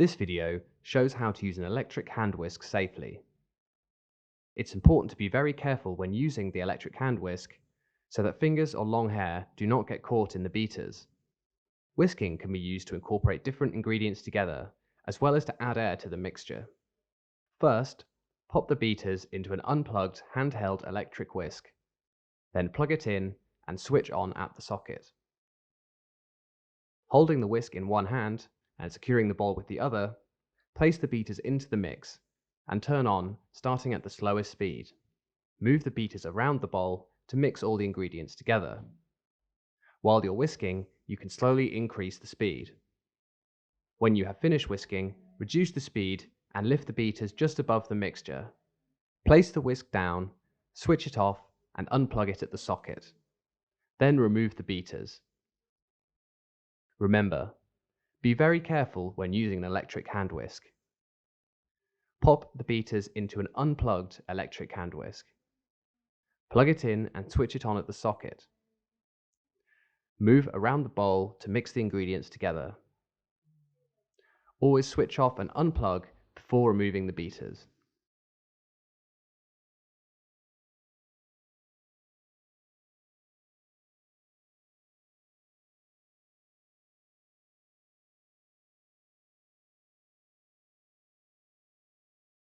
This video shows how to use an electric hand whisk safely. It's important to be very careful when using the electric hand whisk so that fingers or long hair do not get caught in the beaters. Whisking can be used to incorporate different ingredients together, as well as to add air to the mixture. First, pop the beaters into an unplugged handheld electric whisk. Then plug it in and switch on at the socket. Holding the whisk in one hand and securing the bowl with the other, place the beaters into the mix and turn on, starting at the slowest speed. Move the beaters around the bowl to mix all the ingredients together. While you're whisking, you can slowly increase the speed. When you have finished whisking, reduce the speed and lift the beaters just above the mixture. Place the whisk down, switch it off, and unplug it at the socket. Then remove the beaters. Remember, be very careful when using an electric hand whisk. Pop the beaters into an unplugged electric hand whisk. Plug it in and switch it on at the socket. Move around the bowl to mix the ingredients together. Always switch off and unplug before removing the beaters.